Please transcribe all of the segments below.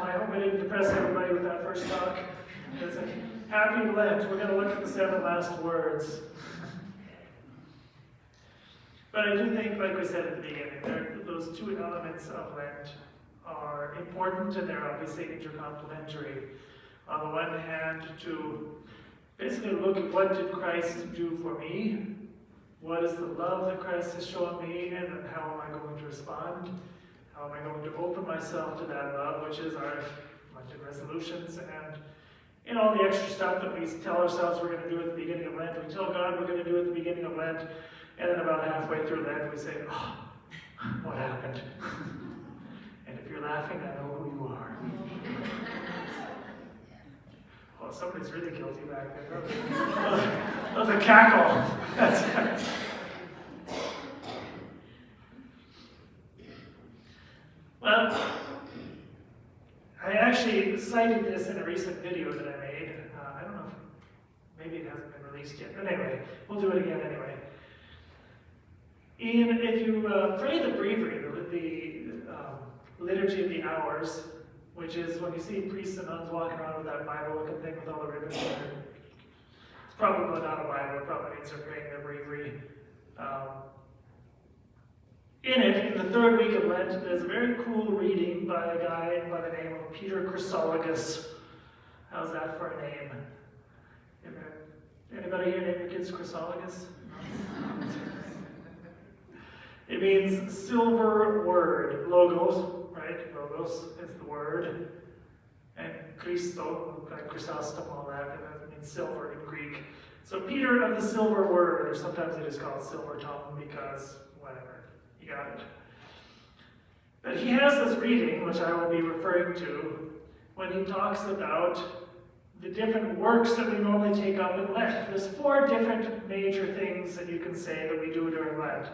Well, I hope I didn't depress everybody with that first talk. It's a happy Lent. We're going to look at the 7 last words. But I do think, like we said at the beginning, those 2 elements of Lent are important, and they're obviously intercomplementary. On the one hand, to basically look at what did Christ do for me, what is the love that Christ has shown me, and how am I going to respond? How am I going to open myself to that love, which is our Lenten resolutions and all the extra stuff that we tell ourselves we're going to do at the beginning of Lent. We tell God we're going to do at the beginning of Lent, and then about halfway through Lent we say, oh, what happened? And if you're laughing, I know who you are. Oh, somebody's really guilty back there. That was a cackle. That's Well, I actually cited this in a recent video that I made. I don't know if maybe it hasn't been released yet, but anyway, we'll do it again anyway. If you pray the breviary, the Liturgy of the Hours, which is when you see priests and nuns walking around with that Bible-looking thing with all the ribbons in it, it's probably not a Bible, it probably means they're praying their breviary. In it, in the 3rd week of Lent, there's a very cool reading by a guy by the name of Peter Chrysologus. How's that for a name? Anybody here name your kids Chrysologus? It means silver word. Logos, right? Logos is the word. And Christo, like Chrysostom, all that, it means silver in Greek. So Peter of the silver word, or sometimes it is called silver tongue because whatever. You got it. But he has this reading, which I will be referring to, when he talks about the different works that we normally take up in Lent. There's 4 different major things that you can say that we do during Lent.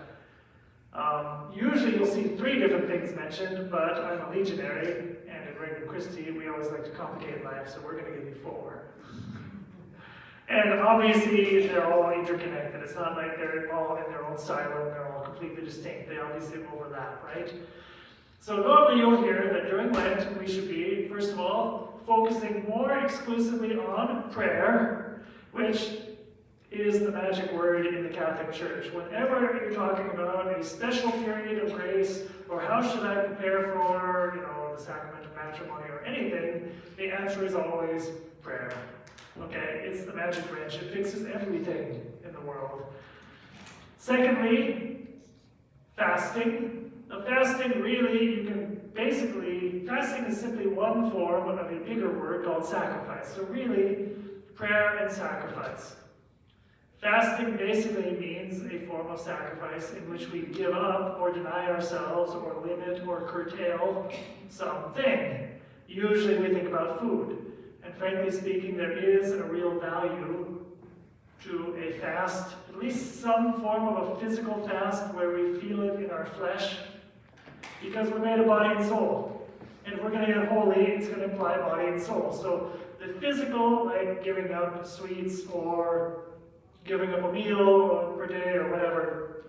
Usually you'll see 3 different things mentioned, but I'm a legionary, and in Regnum Christi we always like to complicate life, so we're going to give you 4. And obviously they're all interconnected. It's not like they're all in their own silo and they're all completely distinct. They obviously overlap, right? So normally you'll hear that during Lent we should be, first of all, focusing more exclusively on prayer, which is the magic word in the Catholic Church. Whenever you're talking about a special period of grace, or how should I prepare for, the sacrament of matrimony or anything, the answer is always prayer. Okay, it's the magic wrench. It fixes everything in the world. Secondly, fasting. Now, fasting really, fasting is simply one form of a bigger word called sacrifice. So really, prayer and sacrifice. Fasting basically means a form of sacrifice in which we give up or deny ourselves or limit or curtail something. Usually we think about food. And frankly speaking, there is a real value to a fast, at least some form of a physical fast where we feel it in our flesh, because we're made of body and soul. And if we're going to get holy, it's going to imply body and soul. So the physical, like giving up sweets or giving up a meal per day or whatever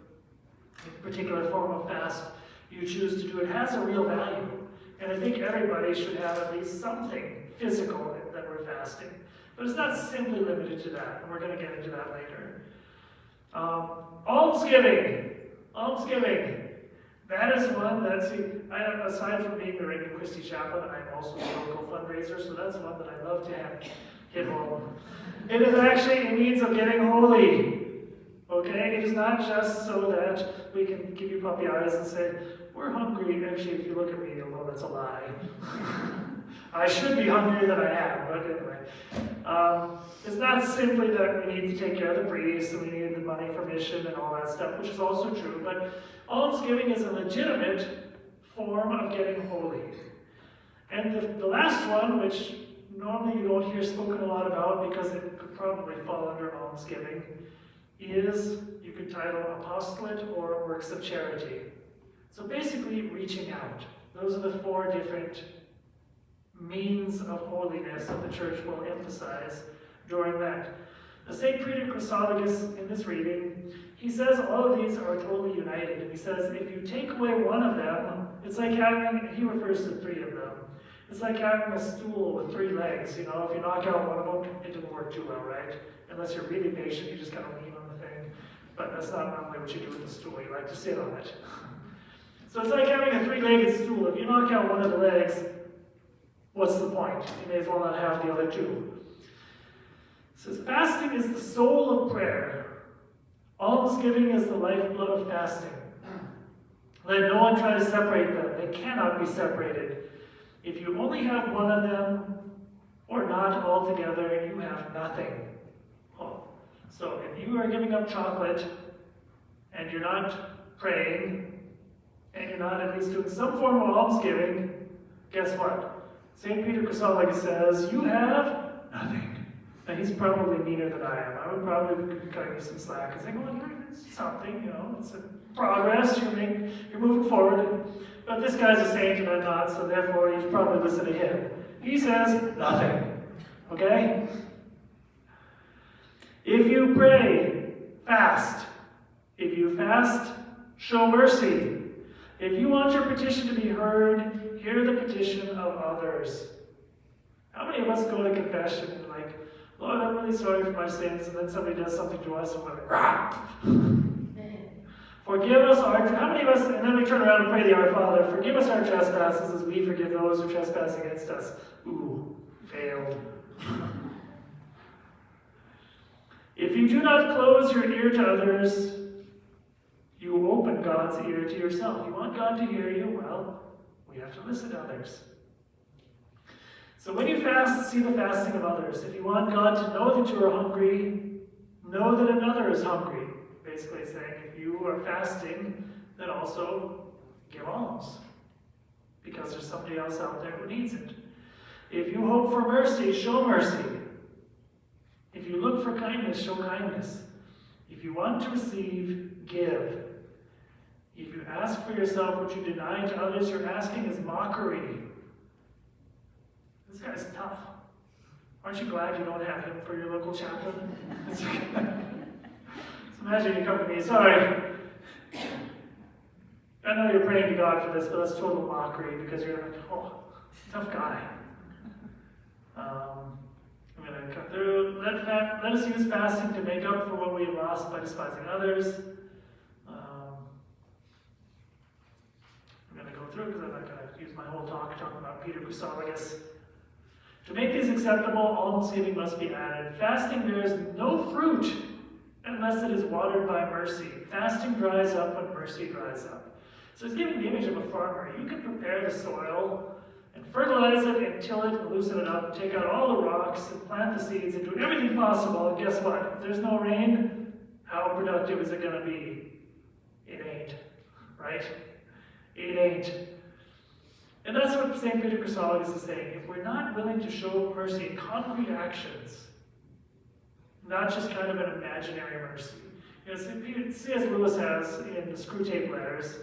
particular form of fast you choose to do, it has a real value. And I think everybody should have at least something physical that we're fasting. But it's not simply limited to that, and we're going to get into that later. Almsgiving. Almsgiving. That is one that's, aside from being the Regnum Christi chaplain, I'm also a local fundraiser, so that's one that I love to have hit home. It is actually a means of getting holy. Okay? It is not just so that we can give you puppy eyes and say, we're hungry. Actually, if you look at me, you'll know that's a lie. I should be hungrier than I am, but anyway. It's not simply that we need to take care of the priests and we need the money for mission and all that stuff, which is also true, but almsgiving is a legitimate form of getting holy. And the last one, which normally you don't hear spoken a lot about because it could probably fall under almsgiving, is, you could title apostolate or works of charity. So basically reaching out. Those are the 4 different means of holiness that the church will emphasize during Lent. The St. Peter Chrysologus in this reading, he says all of these are totally united. And he says if you take away one of them, it's like having, he refers to 3 of them, It's like having a stool with 3 legs. If you knock out one of them, it didn't work too well, right? Unless you're really patient, you just kind of lean on the thing. But that's not normally what you do with the stool. You like to sit on it. So it's like having a 3-legged stool. If you knock out one of the legs, what's the point? You may as well not have the other 2. It says, fasting is the soul of prayer. Almsgiving is the lifeblood of fasting. Let no one try to separate them. They cannot be separated. If you only have one of them, or not altogether, you have nothing. Oh. So if you are giving up chocolate, and you're not praying, and you're not at least doing some form of almsgiving, guess what? St. Peter Chrysologus says, you have nothing. Now he's probably meaner than I am. I would probably be cutting you some slack and saying, well, it's something, it's a progress, you're moving forward. But this guy's a saint and I'm not, so therefore you should probably listen to him. He says, nothing. Okay? If you pray, fast. If you fast, show mercy. If you want your petition to be heard, hear the petition of others. How many of us go to confession and like, Lord, I'm really sorry for my sins, and then somebody does something to us and we're like, rah! Forgive us how many of us, and then we turn around and pray the Our Father, forgive us our trespasses as we forgive those who trespass against us. Ooh, failed. If you do not close your ear to others, you open God's ear to yourself. You want God to hear you? Well, we have to listen to others. So when you fast, see the fasting of others. If you want God to know that you are hungry, know that another is hungry. Basically saying, if you are fasting, then also give alms. Because there's somebody else out there who needs it. If you hope for mercy, show mercy. If you look for kindness, show kindness. If you want to receive, give. If you ask for yourself what you deny to others, your asking is mockery. This guy's tough. Aren't you glad you don't have him for your local chaplain? So imagine you come to me, sorry, I know you're praying to God for this, but that's total mockery because you're like, oh, tough guy. I'm going to cut through. Let us use fasting to make up for what we have lost by despising others. I'm going to go through because I'm not going to use my whole talk talking about Peter Chrysologus. To make these acceptable, almsgiving must be added. Fasting bears no fruit unless it is watered by mercy. Fasting dries up when mercy dries up. So it's giving the image of a farmer. You can prepare the soil and fertilize it and till it and loosen it up and take out all the rocks and plant the seeds and do everything possible. And guess what? If there's no rain, how productive is it going to be? It ain't. Right? It ain't. And that's what St. Peter Chrysologus is saying. If we're not willing to show mercy in concrete actions, not just kind of an imaginary mercy. C.S. Lewis has in the Screwtape Letters,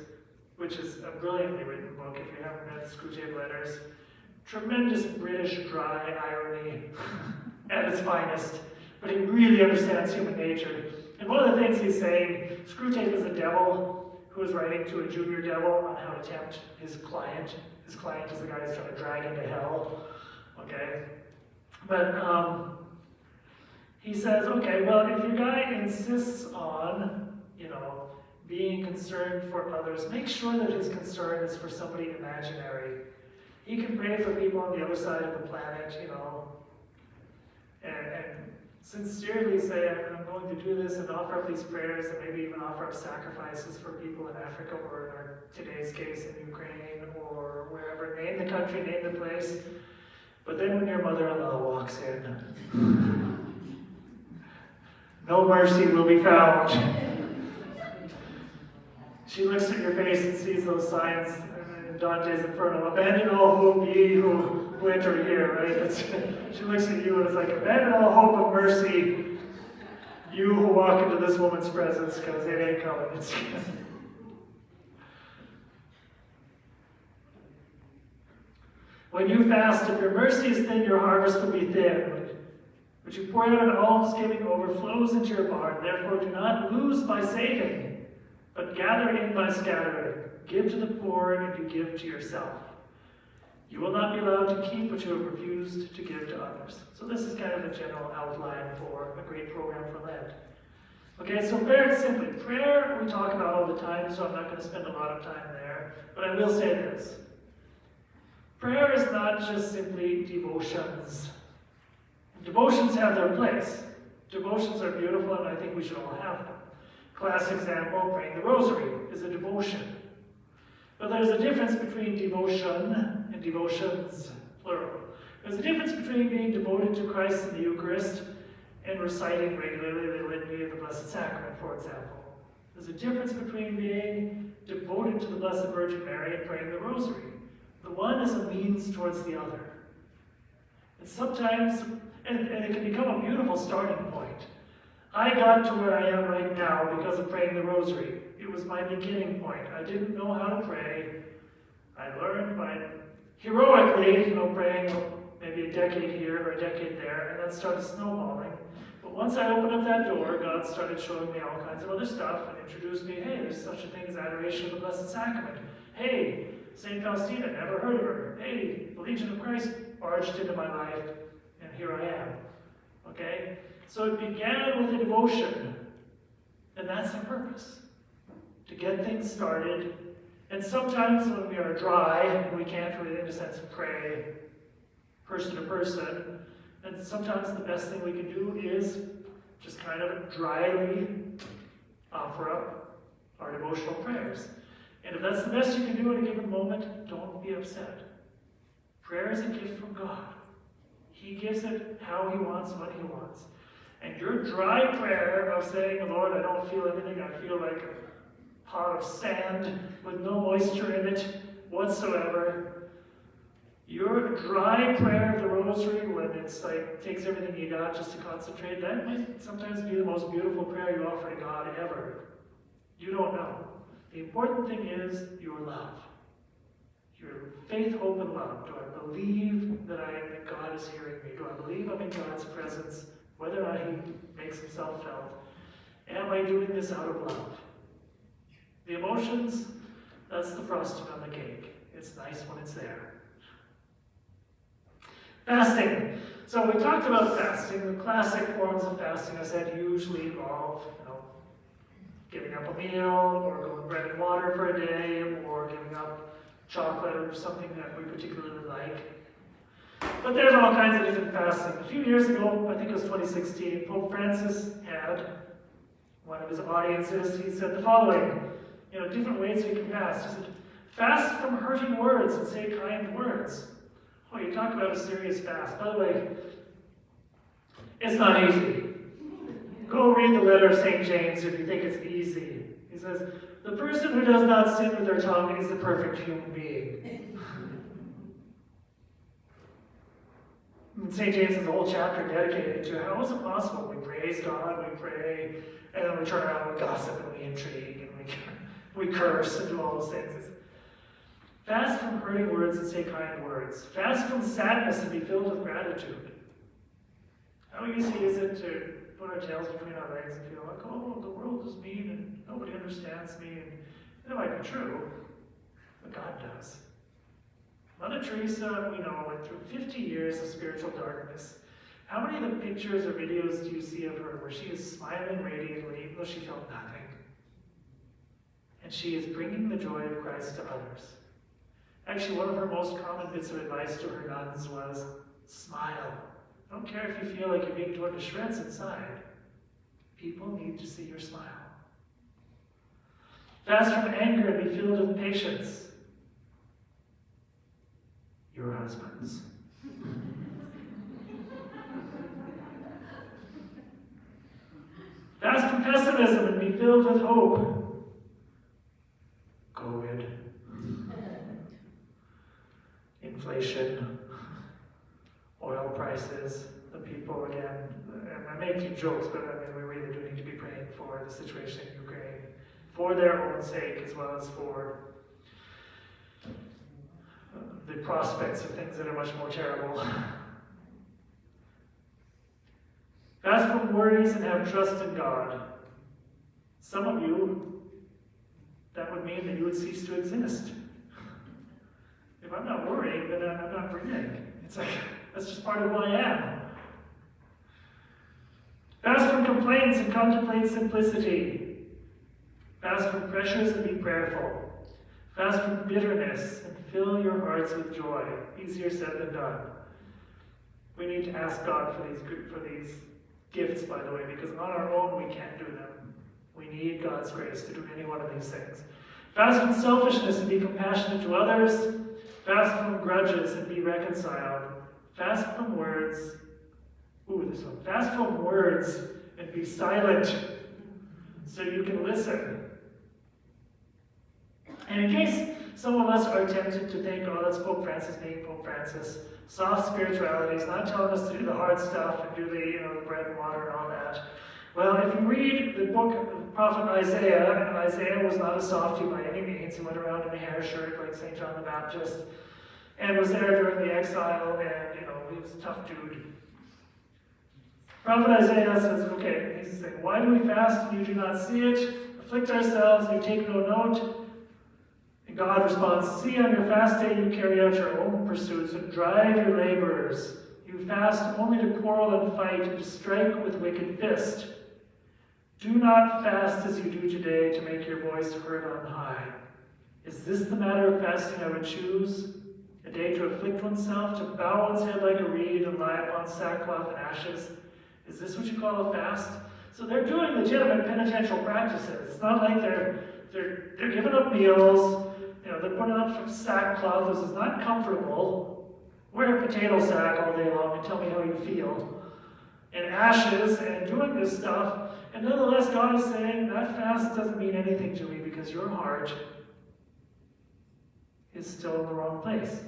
which is a brilliantly written book if you haven't read the Screwtape Letters, tremendous British dry irony at its finest, but he really understands human nature. And one of the things he's saying, Screwtape is a devil who is writing to a junior devil on how to tempt his client. His client is the guy who's trying to drag into hell. Okay? But he says, okay, well, if your guy insists on, being concerned for others, make sure that his concern is for somebody imaginary. He can pray for people on the other side of the planet, and sincerely say, I'm going to do this and offer up these prayers and maybe even offer up sacrifices for people in Africa or in today's case in Ukraine or wherever. Name the country, name the place. But then when your mother-in-law walks in, no mercy will be found. She looks at your face and sees those signs in Dante's Inferno. Abandon all hope, ye who enter here, right? She looks at you and it's like, abandon all hope of mercy, you who walk into this woman's presence, because it ain't coming. When you fast, if your mercy is thin, your harvest will be thin. But you pour out an almsgiving overflows into your barn. Therefore, do not lose by saving, but gather in by scattering. Give to the poor, and you give to yourself. You will not be allowed to keep what you have refused to give to others. So this is kind of a general outline for a great program for Lent. Okay, so very simply, prayer we talk about all the time, so I'm not going to spend a lot of time there, but I will say this. Prayer is not just simply devotions. Devotions have their place. Devotions are beautiful, and I think we should all have them. Classic example, praying the Rosary is a devotion. But there's a difference between devotion and devotions, plural. There's a difference between being devoted to Christ in the Eucharist and reciting regularly the Litany of the Blessed Sacrament, for example. There's a difference between being devoted to the Blessed Virgin Mary and praying the Rosary. The one is a means towards the other. And sometimes, and it can become a beautiful starting point. I got to where I am right now because of praying the Rosary. It was my beginning point. I didn't know how to pray. I learned by heroically, praying maybe a decade here or a decade there, and that started snowballing. But once I opened up that door, God started showing me all kinds of other stuff and introduced me, hey, there's such a thing as adoration of the Blessed Sacrament. Hey, St. Faustina, never heard of her. Hey, the Legion of Christ barged into my life, and here I am. Okay? So it began with a devotion, and that's the purpose. To get things started. And sometimes when we are dry, we can't really, in a sense, pray person to person. And sometimes the best thing we can do is just kind of dryly offer up our devotional prayers. And if that's the best you can do at a given moment, don't be upset. Prayer is a gift from God. He gives it how He wants, when He wants. And your dry prayer of saying, Lord, I don't feel anything, I feel like a pot of sand with no moisture in it whatsoever. Your dry prayer of the Rosary, when it's like, takes everything you got just to concentrate, that might sometimes be the most beautiful prayer you offer to God ever. You don't know. The important thing is your love. Your faith, hope, and love. Do I believe that God is hearing me? Do I believe I'm in God's presence, whether or not He makes Himself felt? Am I doing this out of love? The emotions, that's the frosting on the cake. It's nice when it's there. Fasting. So we talked about fasting. The classic forms of fasting, I said, usually involve, giving up a meal, or going bread and water for a day, or giving up chocolate or something that we particularly like. But there's all kinds of different fasting. A few years ago, I think it was 2016, Pope Francis had one of his audiences. He said the following, different ways we can fast. He said, fast from hurting words and say kind words. Oh, you talk about a serious fast. By the way, it's not easy. Go read the letter of St. James if you think it's easy. He says, the person who does not sin with their tongue is the perfect human being. And St. James has a whole chapter dedicated to how is it possible we praise God, we pray, and then we turn around and we gossip and we intrigue and we curse and do all those things. Fast from hurting words and say kind words. Fast from sadness and be filled with gratitude. How easy is it to put our tails between our legs and feel like, oh, the world is mean and nobody understands me. And that might be true, but God does. Mother Teresa, we know, went through 50 years of spiritual darkness. How many of the pictures or videos do you see of her where she is smiling radiantly even though she felt nothing? And she is bringing the joy of Christ to others. Actually, one of her most common bits of advice to her nuns was, smile. I don't care if you feel like you're being torn to shreds inside. People need to see your smile. Fast from anger and be filled with patience. Your husbands. Fast from pessimism and be filled with hope. COVID. Inflation. Oil prices. The people again. And I'm making jokes, but we really do need to be praying for the situation in Ukraine. For their own sake as well as for the prospects of things that are much more terrible. Fast from worries and have trust in God. Some of you, that would mean that you would cease to exist. If I'm not worrying, doing, then I'm not breathing. It's like, that's just part of who I am. Fast from complaints and contemplate simplicity. Fast from pressures and be prayerful. Fast from bitterness and fill your hearts with joy. Easier said than done. We need to ask God for these gifts, by the way, because on our own we can't do them. We need God's grace to do any one of these things. Fast from selfishness and be compassionate to others. Fast from grudges and be reconciled. Fast from words. This one. Fast from words and be silent so you can listen. And in case some of us are tempted to think, oh, that's Pope Francis being Pope Francis, soft spirituality is not telling us to do the hard stuff and do the bread and water and all that. Well, if you read the book of the prophet Isaiah, and Isaiah was not a softie by any means. He went around in a hair shirt like St. John the Baptist, and was there during the exile, and he was a tough dude. Prophet Isaiah says, okay, he's saying, why do we fast and you do not see it? Afflict ourselves and you take no note. And God responds, see, on your fast day you carry out your own pursuits and drive your laborers. You fast only to quarrel and fight and to strike with wicked fist. Do not fast as you do today to make your voice heard on high. Is this the matter of fasting I would choose? A day to afflict oneself, to bow one's head like a reed and lie upon sackcloth and ashes? Is this what you call a fast? So they're doing legitimate penitential practices. It's not like they're giving up meals, they're putting up sackcloth. This is not comfortable. Wear a potato sack all day long and tell me how you feel. And ashes and doing this stuff. And nonetheless, God is saying that fast doesn't mean anything to me because your heart is still in the wrong place.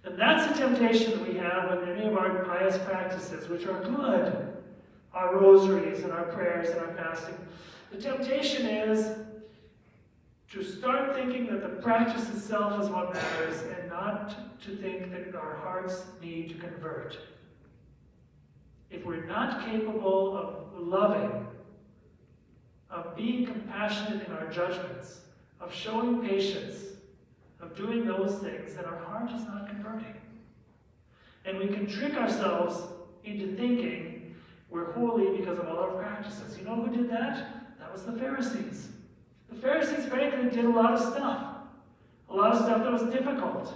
And that's the temptation that we have with many of our pious practices, which are good. Our rosaries and our prayers and our fasting. The temptation is to start thinking that the practice itself is what matters and not to think that our hearts need to convert. If we're not capable of loving, of being compassionate in our judgments, of showing patience, of doing those things, then our heart is not converting. And we can trick ourselves into thinking we're holy because of all our practices. You know who did that? That was the Pharisees. The Pharisees, frankly, did a lot of stuff. A lot of stuff that was difficult.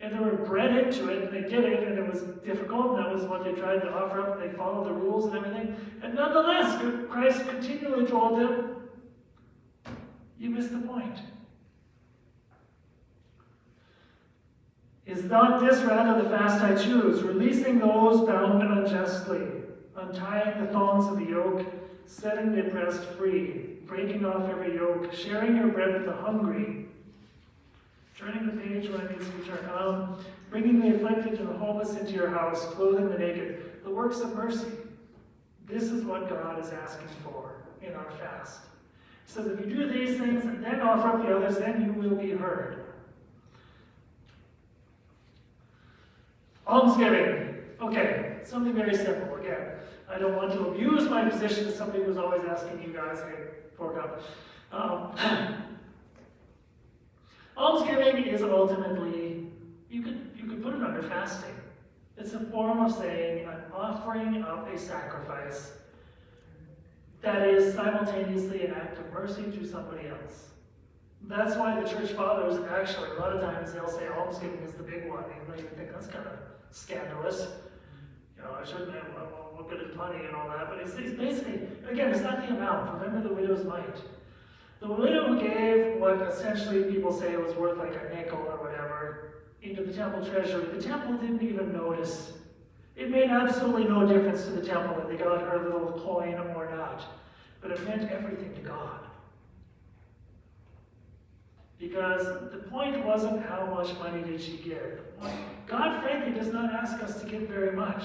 And they were bred into it, and they did it, and it was difficult, and that was what they tried to offer up, and they followed the rules and everything. And nonetheless, Christ continually told them, you missed the point. Is not this rather the fast I choose, releasing those bound unjustly, untying the thongs of the yoke, setting the oppressed free, breaking off every yoke, sharing your bread with the hungry, turning the page when it needs to be turned, bringing the afflicted and the homeless into your house, clothing the naked, the works of mercy. This is what God is asking for in our fast. He says if you do these things and then offer up the others, then you will be heard. Almsgiving. Okay, something very simple. Again, I don't want to abuse my position as somebody who's always asking you guys, hey, fork up. Almsgiving is ultimately, you could put it under fasting. It's a form of saying, I'm offering up a sacrifice that is simultaneously an act of mercy to somebody else. That's why the church fathers, actually, a lot of times they'll say almsgiving is the big one. You might even think that's kind of scandalous. I shouldn't have, what good is money and all that. But it's basically, again, it's not the amount. Remember the widow's mite. The widow gave what essentially people say was worth like a nickel or whatever into the temple treasury. The temple didn't even notice. It made absolutely no difference to the temple that they got her little coin or not. But it meant everything to God. Because the point wasn't how much money did she give. God, frankly, does not ask us to give very much.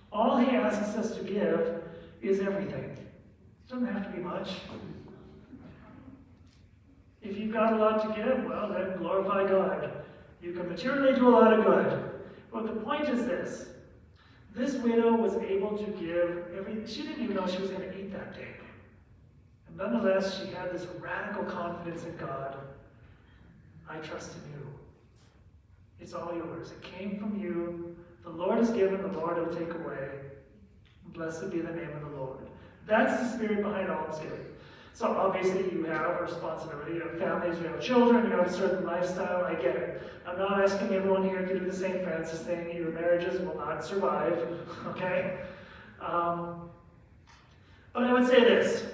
All he asks us to give is everything. It doesn't have to be much. If you've got a lot to give, well, then glorify God. You can materially do a lot of good. But the point is this. This widow was able to give everything. She didn't even know she was going to eat that day. And nonetheless, she had this radical confidence in God. I trust in you. It's all yours. It came from you. The Lord has given, the Lord will take away. Blessed be the name of the Lord. That's the spirit behind almsgiving. So obviously you have a responsibility. You have families, you have children, you have a certain lifestyle. I get it. I'm not asking everyone here to do the St. Francis thing. Your marriages will not survive, okay? But I would say this.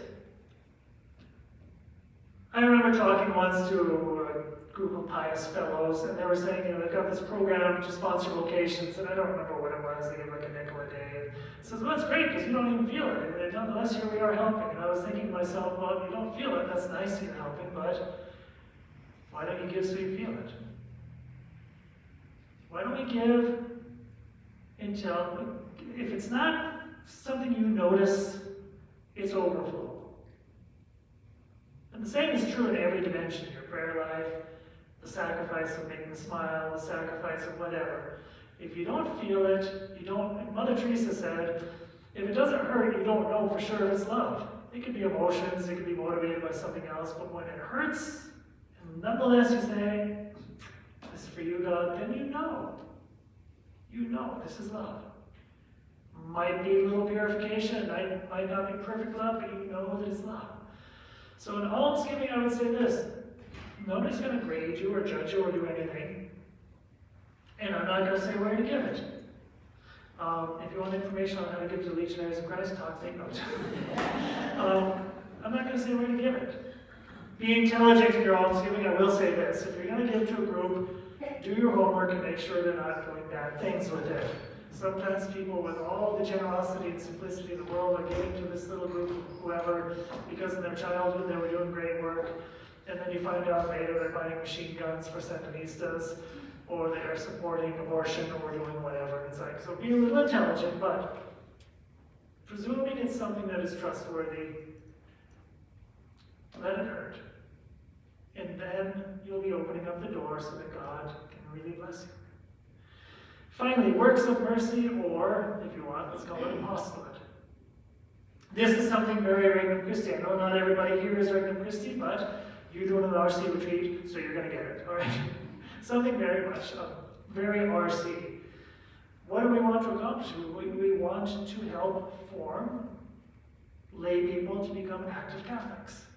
I remember talking once to a group of pious fellows, and they were saying, they've got this program to sponsor vocations, and I don't remember what it was. They give like a nickel a day. And it says, well, that's great, because you don't even feel it. And nonetheless, here we are helping. And I was thinking to myself, well, you don't feel it. That's nice that you're helping, but why don't you give so you feel it? Why don't we give until, if it's not something you notice, it's overflow. And the same is true in every dimension, your prayer life, the sacrifice of making a smile, the sacrifice of whatever. If you don't feel it, you don't, Mother Teresa said, if it doesn't hurt, you don't know for sure if it's love. It could be emotions, it could be motivated by something else, but when it hurts, and nonetheless you say, this is for you, God, then you know. You know this is love. Might be a little purification, might not be perfect love, but you know that it's love. So in almsgiving, I would say this. Nobody's going to grade you or judge you or do anything. And I'm not going to say where to give it. If you want information on how to give to Legionaries of Christ, take notes. I'm not going to say where to give it. Be intelligent in your almsgiving. I will say this. If you're going to give to a group, do your homework and make sure they're not doing bad things with it. Sometimes people with all the generosity and simplicity in the world are giving to this little group of whoever because in their childhood they were doing great work, and then you find out later they're buying machine guns for Sandinistas, or they are supporting abortion or doing whatever. It's like, so be a little intelligent, but presuming it's something that is trustworthy, let it hurt. And then you'll be opening up the door so that God can really bless you. Finally, works of mercy, or, if you want, let's call it apostolate. This is something very Regnum Christi. I know not everybody here is Regnum Christi, but you're doing an RC retreat, so you're going to get it, all right? Something very much, very RC. What do we want to accomplish? We want to help form lay people to become active Catholics.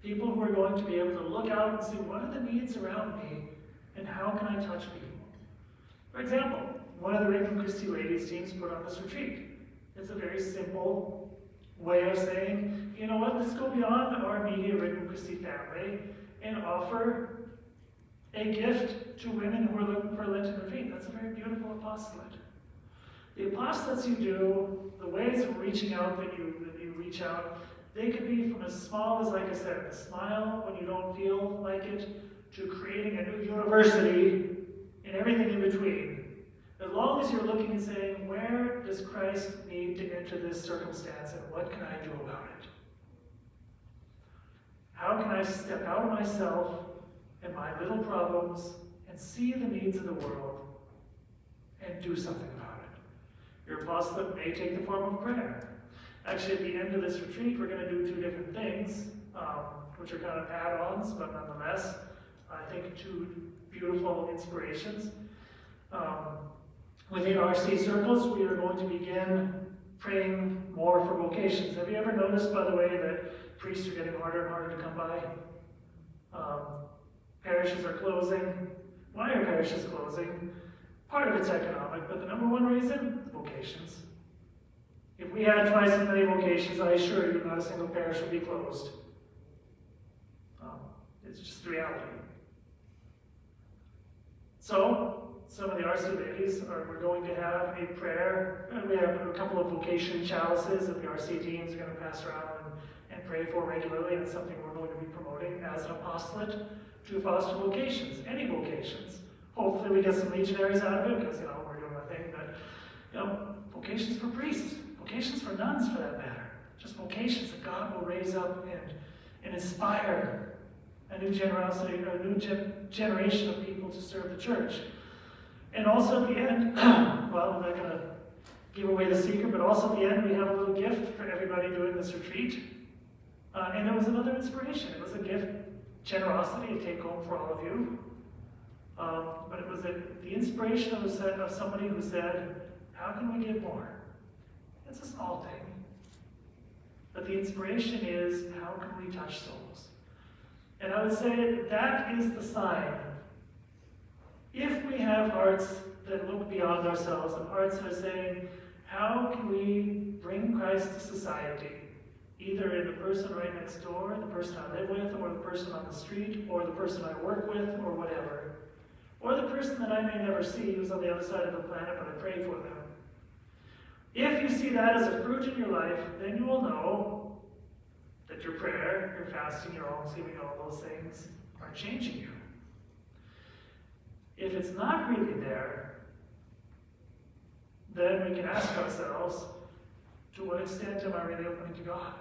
People who are going to be able to look out and see what are the needs around me, and how can I touch people? For example, one of the Regnum Christi ladies teams put on this retreat. It's a very simple way of saying, you know what, let's go beyond our immediate Regnum Christi family and offer a gift to women who are looking for a Lenten retreat. That's a very beautiful apostolate. The apostolates you do, the ways of reaching out that you reach out, they could be from as small as, like I said, a smile when you don't feel like it, to creating a new university and everything in between. As long as you're looking and saying, where does Christ need to enter this circumstance and what can I do about it? How can I step out of myself and my little problems and see the needs of the world and do something about it? Your apostolate may take the form of prayer. Actually, at the end of this retreat, we're going to do two different things, which are kind of add-ons, but nonetheless, I think two beautiful inspirations. Within RC circles, we are going to begin praying more for vocations. Have you ever noticed, by the way, that priests are getting harder and harder to come by? Parishes are closing. Why are parishes closing? Part of it's economic, but the number one reason, vocations. If we had twice as many vocations, I assure you not a single parish would be closed. It's just the reality. So, some of the RC ladies we're going to have a prayer. We have a couple of vocation chalices that the RC teams are going to pass around and pray for regularly, and it's something we're going to be promoting as an apostolate to foster vocations, any vocations. Hopefully we get some legionaries out of it, because, we're doing our thing, but, vocations for priests, vocations for nuns for that matter. Just vocations that God will raise up and inspire a new generosity, or a new generation of people to serve the church. And also at the end, well, I'm not going to give away the secret, but also at the end we have a little gift for everybody doing this retreat. And it was another inspiration. It was a gift, generosity, to take home for all of you. But it was the inspiration of somebody who said, how can we give more? It's a small thing. But the inspiration is, how can we touch souls? And I would say that is the sign. If we have hearts that look beyond ourselves, and hearts that are saying, how can we bring Christ to society? Either in the person right next door, the person I live with, or the person on the street, or the person I work with, or whatever. Or the person that I may never see who's on the other side of the planet, but I pray for them. If you see that as a fruit in your life, then you will know that your prayer, your fasting, your almsgiving, all those things are changing you. If it's not really there, then we can ask ourselves, to what extent am I really opening to God?